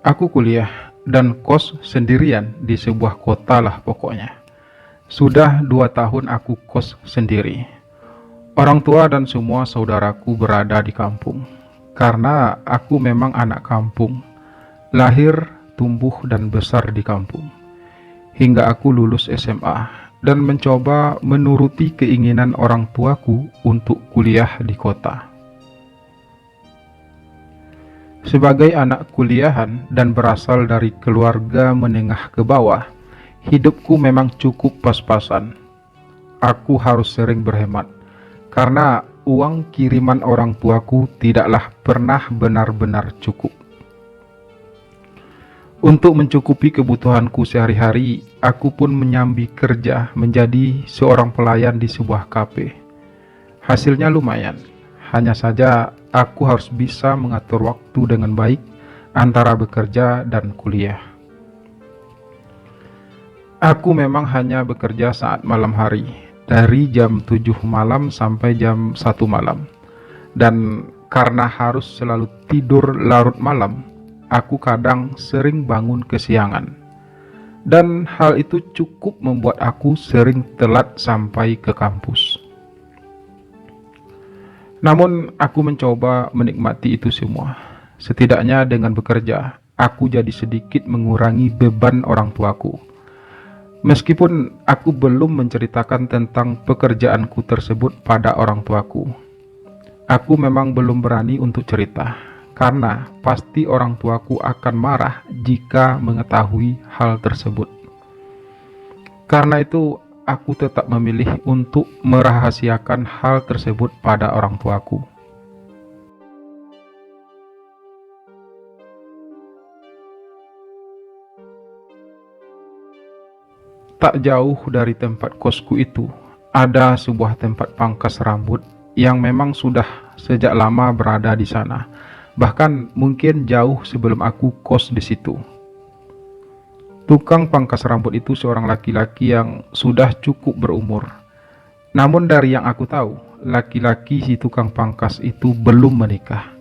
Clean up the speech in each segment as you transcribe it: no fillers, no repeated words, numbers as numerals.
Aku kuliah dan kos sendirian di sebuah kota lah pokoknya. Sudah 2 tahun aku kos sendiri. Orang tua dan semua saudaraku berada di kampung. Karena aku memang anak kampung, lahir, tumbuh, dan besar di kampung. Hingga aku lulus SMA dan mencoba menuruti keinginan orang tuaku untuk kuliah di kota. Sebagai anak kuliahan dan berasal dari keluarga menengah ke bawah, hidupku memang cukup pas-pasan. Aku harus sering berhemat, karena uang kiriman orang tuaku tidaklah pernah benar-benar cukup. Untuk mencukupi kebutuhanku sehari-hari, aku pun menyambi kerja menjadi seorang pelayan di sebuah kafe. Hasilnya lumayan, hanya saja aku harus bisa mengatur waktu dengan baik antara bekerja dan kuliah. Aku memang hanya bekerja saat malam hari, dari jam 7 malam sampai jam 1 malam. Dan karena harus selalu tidur larut malam, aku kadang sering bangun kesiangan. Dan hal itu cukup membuat aku sering telat sampai ke kampus. Namun aku mencoba menikmati itu semua. Setidaknya dengan bekerja, aku jadi sedikit mengurangi beban orang tuaku. Meskipun aku belum menceritakan tentang pekerjaanku tersebut pada orang tuaku. Aku memang belum berani untuk cerita, karena pasti orang tuaku akan marah jika mengetahui hal tersebut. Karena itu, aku tetap memilih untuk merahasiakan hal tersebut pada orang tuaku. Tak jauh dari tempat kosku itu, ada sebuah tempat pangkas rambut yang memang sudah sejak lama berada di sana. Bahkan mungkin jauh sebelum aku kos di situ. Tukang pangkas rambut itu seorang laki-laki yang sudah cukup berumur. Namun dari yang aku tahu, laki-laki si tukang pangkas itu belum menikah.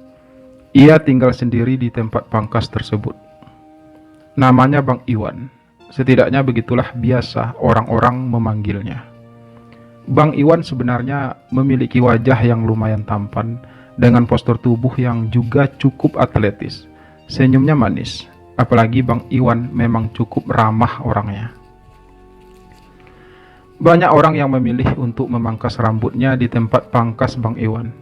Ia tinggal sendiri di tempat pangkas tersebut. Namanya Bang Iwan. Setidaknya begitulah biasa orang-orang memanggilnya. Bang Iwan sebenarnya memiliki wajah yang lumayan tampan, dengan postur tubuh yang juga cukup atletis. Senyumnya manis, apalagi Bang Iwan memang cukup ramah orangnya. Banyak orang yang memilih untuk memangkas rambutnya di tempat pangkas Bang Iwan.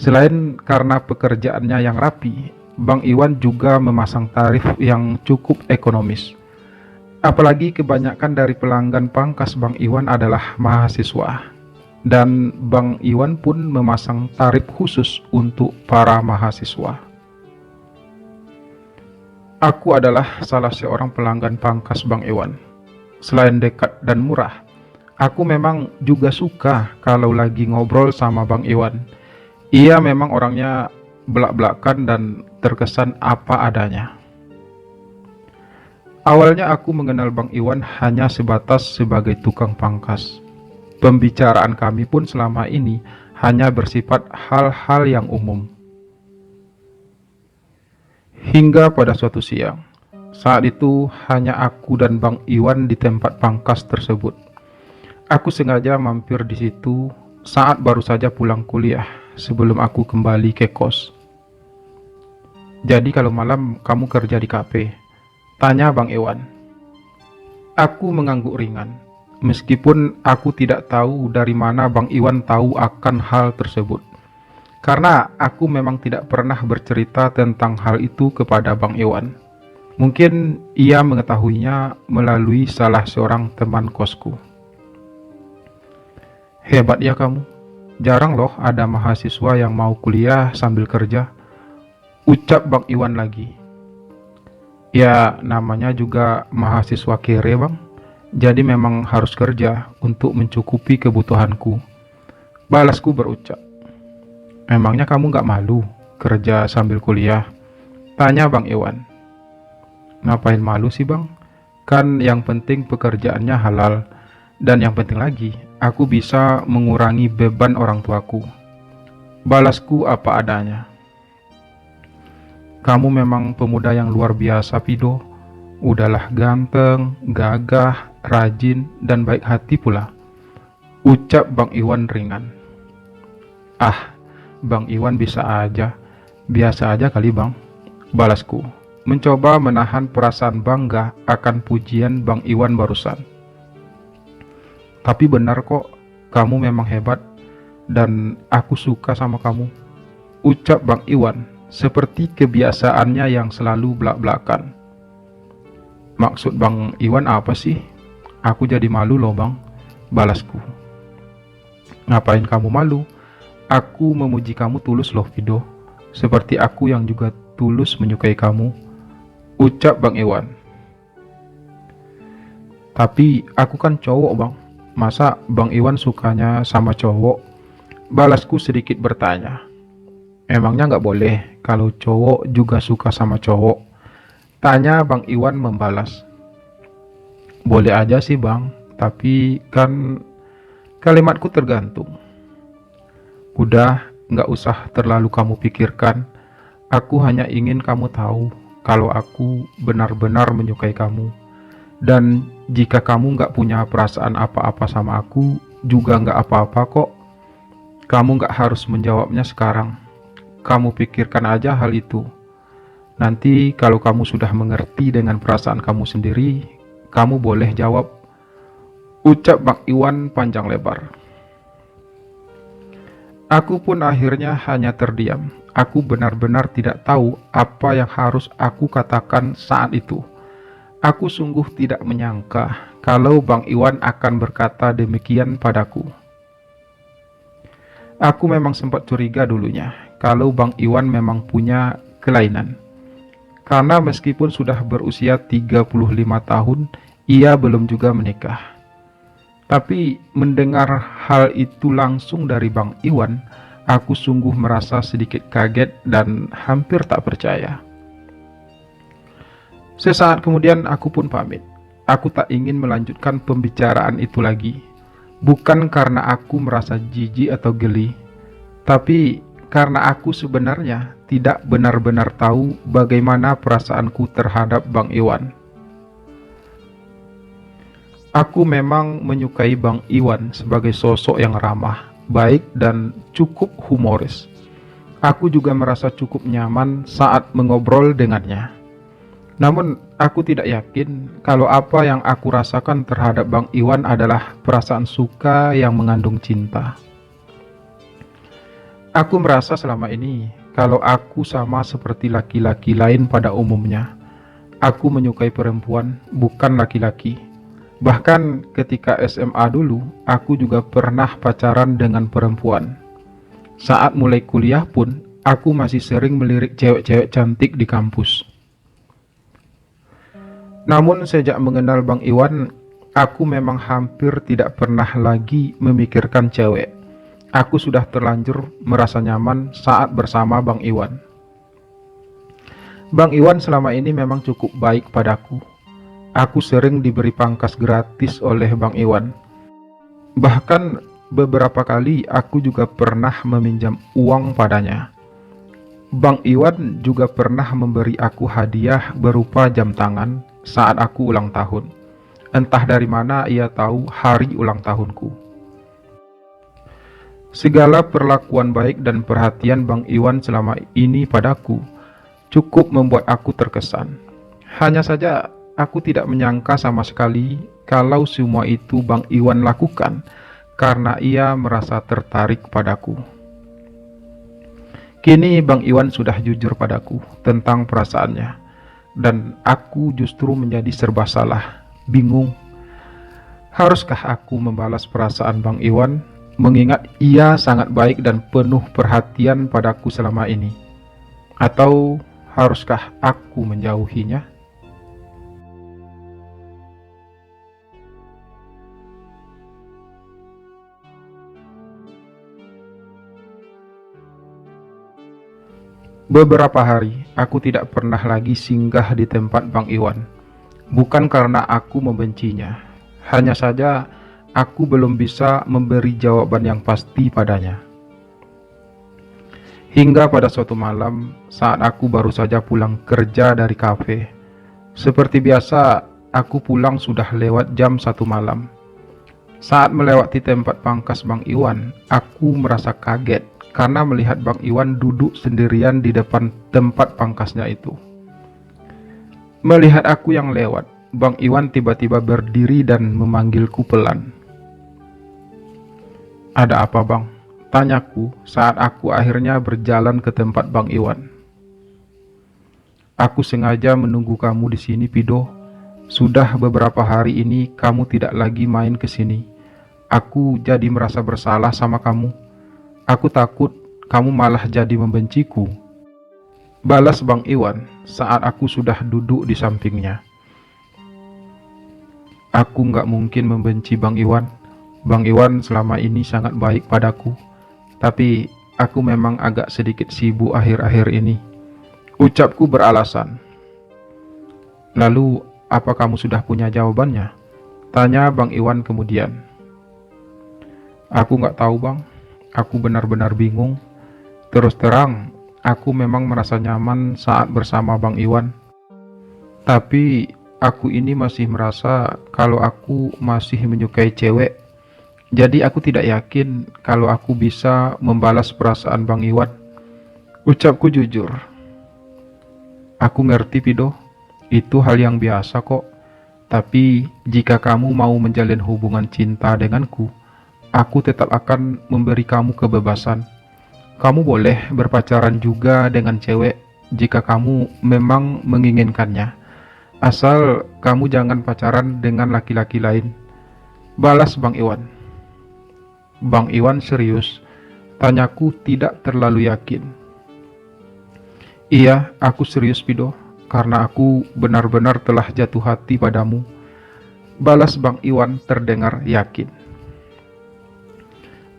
Selain karena pekerjaannya yang rapi, Bang Iwan juga memasang tarif yang cukup ekonomis. Apalagi kebanyakan dari pelanggan pangkas Bang Iwan adalah mahasiswa. Dan Bang Iwan pun memasang tarif khusus untuk para mahasiswa. Aku adalah salah seorang pelanggan pangkas Bang Iwan. Selain dekat dan murah, aku memang juga suka kalau lagi ngobrol sama Bang Iwan. Ia memang orangnya belak-belakan dan terkesan apa adanya. Awalnya aku mengenal Bang Iwan hanya sebatas sebagai tukang pangkas. Pembicaraan kami pun selama ini hanya bersifat hal-hal yang umum. Hingga pada suatu siang, saat itu hanya aku dan Bang Iwan di tempat pangkas tersebut. Aku sengaja mampir di situ saat baru saja pulang kuliah sebelum aku kembali ke kos. "Jadi kalau malam kamu kerja di kafe?" tanya Bang Iwan. Aku mengangguk ringan. Meskipun aku tidak tahu dari mana Bang Iwan tahu akan hal tersebut. Karena aku memang tidak pernah bercerita tentang hal itu kepada Bang Iwan. Mungkin ia mengetahuinya melalui salah seorang teman kosku. "Hebat ya kamu. Jarang loh ada mahasiswa yang mau kuliah sambil kerja," ucap Bang Iwan lagi. "Ya, namanya juga mahasiswa kere, Bang. Jadi memang harus kerja untuk mencukupi kebutuhanku," balasku berucap. "Emangnya kamu gak malu kerja sambil kuliah?" tanya Bang Iwan. "Ngapain malu sih Bang? Kan yang penting pekerjaannya halal. Dan yang penting lagi, aku bisa mengurangi beban orang tuaku," balasku apa adanya. Kamu memang pemuda yang luar biasa, Pido. Udahlah ganteng, gagah, rajin, dan baik hati pula, ucap Bang Iwan ringan. Ah, Bang Iwan bisa aja. Biasa aja kali Bang, balasku, mencoba menahan perasaan bangga akan pujian Bang Iwan barusan. Tapi benar kok, kamu memang hebat, dan aku suka sama kamu, ucap Bang Iwan, seperti kebiasaannya yang selalu belak-belakan. Maksud Bang Iwan apa sih? Aku jadi malu loh Bang, balasku. Ngapain kamu malu? Aku memuji kamu tulus loh, Pido. Seperti aku yang juga tulus menyukai kamu, ucap Bang Iwan. Tapi aku kan cowok Bang, masa Bang Iwan sukanya sama cowok? Balasku sedikit bertanya. Emangnya nggak boleh kalau cowok juga suka sama cowok? Tanya Bang Iwan membalas. Boleh aja sih Bang, tapi kan kalimatku tergantung. Udah, nggak usah terlalu kamu pikirkan. Aku hanya ingin kamu tahu kalau aku benar-benar menyukai kamu. Dan jika kamu nggak punya perasaan apa-apa sama aku, juga nggak apa-apa kok. Kamu nggak harus menjawabnya sekarang. Kamu pikirkan aja hal itu. Nanti kalau kamu sudah mengerti dengan perasaan kamu sendiri, kamu boleh jawab, ucap Bang Iwan panjang lebar. Aku pun akhirnya hanya terdiam. Aku benar-benar tidak tahu apa yang harus aku katakan saat itu. Aku sungguh tidak menyangka kalau Bang Iwan akan berkata demikian padaku. Aku memang sempat curiga dulunya kalau Bang Iwan memang punya kelainan. Karena meskipun sudah berusia 35 tahun, ia belum juga menikah. Tapi mendengar hal itu langsung dari Bang Iwan, aku sungguh merasa sedikit kaget dan hampir tak percaya. Sesaat kemudian aku pun pamit. Aku tak ingin melanjutkan pembicaraan itu lagi. Bukan karena aku merasa jijik atau geli, tapi karena aku sebenarnya tidak benar-benar tahu bagaimana perasaanku terhadap Bang Iwan. Aku memang menyukai Bang Iwan sebagai sosok yang ramah, baik, dan cukup humoris. Aku juga merasa cukup nyaman saat mengobrol dengannya. Namun, aku tidak yakin kalau apa yang aku rasakan terhadap Bang Iwan adalah perasaan suka yang mengandung cinta. Aku merasa selama ini kalau aku sama seperti laki-laki lain pada umumnya. Aku menyukai perempuan, bukan laki-laki. Bahkan ketika SMA dulu, aku juga pernah pacaran dengan perempuan. Saat mulai kuliah pun, aku masih sering melirik cewek-cewek cantik di kampus. Namun sejak mengenal Bang Iwan, aku memang hampir tidak pernah lagi memikirkan cewek. Aku sudah terlanjur merasa nyaman saat bersama Bang Iwan. Bang Iwan selama ini memang cukup baik padaku. Aku sering diberi pangkas gratis oleh Bang Iwan. Bahkan beberapa kali aku juga pernah meminjam uang padanya. Bang Iwan juga pernah memberi aku hadiah berupa jam tangan saat aku ulang tahun. Entah dari mana ia tahu hari ulang tahunku. Segala perlakuan baik dan perhatian Bang Iwan selama ini padaku cukup membuat aku terkesan. Hanya saja aku tidak menyangka sama sekali kalau semua itu Bang Iwan lakukan karena ia merasa tertarik padaku. Kini Bang Iwan sudah jujur padaku tentang perasaannya, dan aku justru menjadi serba salah, bingung. Haruskah aku membalas perasaan Bang Iwan, mengingat ia sangat baik dan penuh perhatian padaku selama ini? Atau haruskah aku menjauhinya? Beberapa hari, aku tidak pernah lagi singgah di tempat Bang Iwan. Bukan karena aku membencinya, hanya saja aku belum bisa memberi jawaban yang pasti padanya. Hingga pada suatu malam, saat aku baru saja pulang kerja dari kafe. Seperti biasa, aku pulang sudah lewat jam 1 malam. Saat melewati tempat pangkas Bang Iwan, aku merasa kaget karena melihat Bang Iwan duduk sendirian di depan tempat pangkasnya itu. Melihat aku yang lewat, Bang Iwan tiba-tiba berdiri dan memanggilku pelan. "Ada apa, Bang?" tanyaku saat aku akhirnya berjalan ke tempat Bang Iwan. "Aku sengaja menunggu kamu di sini, Pido. Sudah beberapa hari ini kamu tidak lagi main ke sini. Aku jadi merasa bersalah sama kamu. Aku takut kamu malah jadi membenciku," balas Bang Iwan saat aku sudah duduk di sampingnya. "Aku nggak mungkin membenci Bang Iwan. Bang Iwan selama ini sangat baik padaku. Tapi aku memang agak sedikit sibuk akhir-akhir ini," ucapku beralasan. "Lalu, apa kamu sudah punya jawabannya?" tanya Bang Iwan kemudian. "Aku nggak tahu, Bang. Aku benar-benar bingung. Terus terang, aku memang merasa nyaman saat bersama Bang Iwan. Tapi, aku ini masih merasa kalau aku masih menyukai cewek. Jadi aku tidak yakin kalau aku bisa membalas perasaan Bang Iwan," ucapku jujur. "Aku ngerti, Pido. Itu hal yang biasa kok. Tapi jika kamu mau menjalin hubungan cinta denganku, aku tetap akan memberi kamu kebebasan. Kamu boleh berpacaran juga dengan cewek jika kamu memang menginginkannya. Asal kamu jangan pacaran dengan laki-laki lain," balas Bang Iwan. "Bang Iwan serius?" tanyaku tidak terlalu yakin. "Iya, aku serius, Pido, karena aku benar-benar telah jatuh hati padamu," balas Bang Iwan terdengar yakin.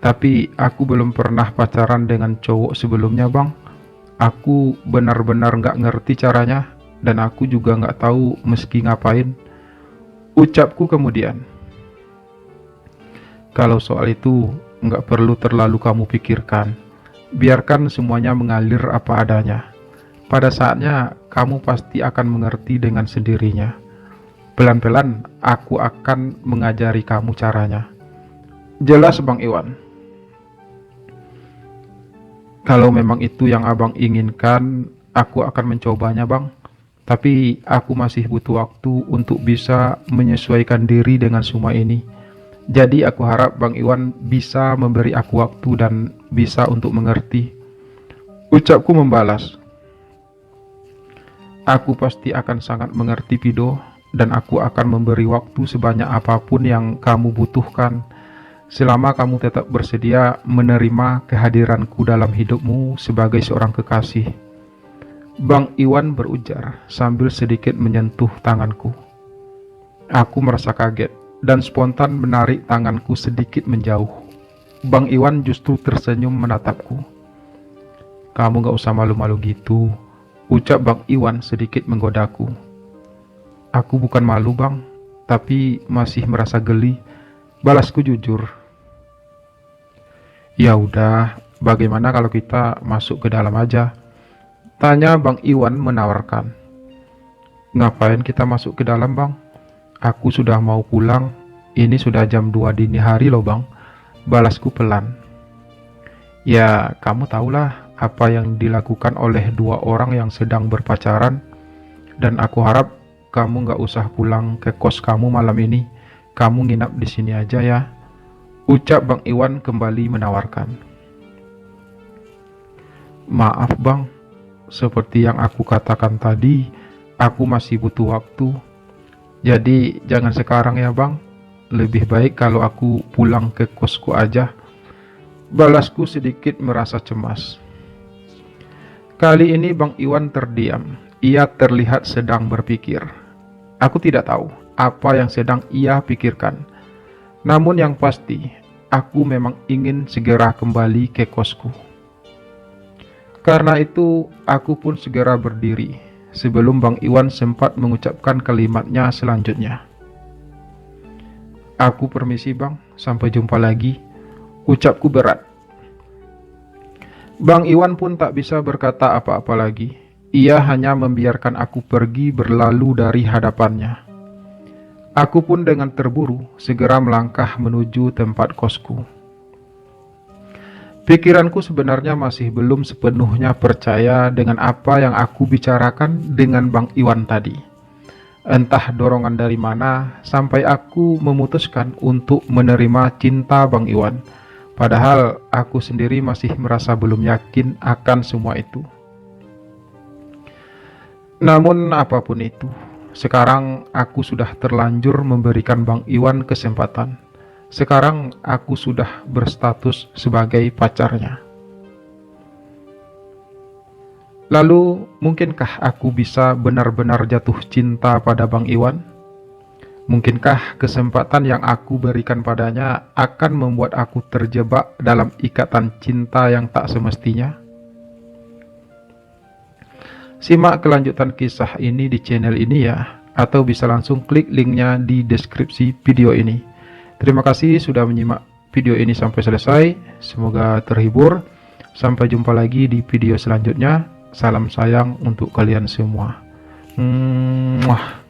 "Tapi aku belum pernah pacaran dengan cowok sebelumnya, Bang. Aku benar-benar nggak ngerti caranya, dan aku juga nggak tahu meski ngapain," ucapku kemudian. "Kalau soal itu, nggak perlu terlalu kamu pikirkan. Biarkan semuanya mengalir apa adanya. Pada saatnya, kamu pasti akan mengerti dengan sendirinya. Pelan-pelan, aku akan mengajari kamu caranya," jelas Bang Iwan. "Kalau memang itu yang abang inginkan, aku akan mencobanya, Bang. Tapi aku masih butuh waktu untuk bisa menyesuaikan diri dengan semua ini. Jadi aku harap Bang Iwan bisa memberi aku waktu dan bisa untuk mengerti," ucapku membalas. "Aku pasti akan sangat mengerti, Pido, dan aku akan memberi waktu sebanyak apapun yang kamu butuhkan, selama kamu tetap bersedia menerima kehadiranku dalam hidupmu sebagai seorang kekasih," Bang Iwan berujar sambil sedikit menyentuh tanganku. Aku merasa kaget dan spontan menarik tanganku sedikit menjauh. Bang Iwan justru tersenyum menatapku. "Kamu gak usah malu-malu gitu," ucap Bang Iwan sedikit menggodaku. "Aku bukan malu, Bang, tapi masih merasa geli," balasku jujur. "Ya udah, bagaimana kalau kita masuk ke dalam aja?" tanya Bang Iwan menawarkan. "Ngapain kita masuk ke dalam, Bang? Aku sudah mau pulang. Ini sudah jam 2 dini hari loh, Bang," balasku pelan. "Ya, kamu tahulah apa yang dilakukan oleh dua orang yang sedang berpacaran. Dan aku harap kamu gak usah pulang ke kos kamu malam ini. Kamu nginap di sini aja ya," ucap Bang Iwan kembali menawarkan. "Maaf, Bang. Seperti yang aku katakan tadi, aku masih butuh waktu. Jadi jangan sekarang ya, Bang. Lebih baik kalau aku pulang ke kosku aja," balasku sedikit merasa cemas. Kali ini Bang Iwan terdiam. Ia terlihat sedang berpikir. Aku tidak tahu apa yang sedang ia pikirkan. Namun yang pasti, aku memang ingin segera kembali ke kosku. Karena itu, aku pun segera berdiri sebelum Bang Iwan sempat mengucapkan kalimatnya selanjutnya. "Aku permisi, Bang. Sampai jumpa lagi," ucapku berat. Bang Iwan pun tak bisa berkata apa-apa lagi. Ia hanya membiarkan aku pergi berlalu dari hadapannya. Aku pun dengan terburu segera melangkah menuju tempat kosku. Pikiranku sebenarnya masih belum sepenuhnya percaya dengan apa yang aku bicarakan dengan Bang Iwan tadi. Entah dorongan dari mana sampai aku memutuskan untuk menerima cinta Bang Iwan. Padahal aku sendiri masih merasa belum yakin akan semua itu. Namun apapun itu, sekarang aku sudah terlanjur memberikan Bang Iwan kesempatan. Sekarang aku sudah berstatus sebagai pacarnya. Lalu, mungkinkah aku bisa benar-benar jatuh cinta pada Bang Iwan? Mungkinkah kesempatan yang aku berikan padanya akan membuat aku terjebak dalam ikatan cinta yang tak semestinya? Simak kelanjutan kisah ini di channel ini ya, atau bisa langsung klik linknya di deskripsi video ini. Terima kasih sudah menyimak video ini sampai selesai. Semoga terhibur. Sampai jumpa lagi di video selanjutnya. Salam sayang untuk kalian semua. Mwah.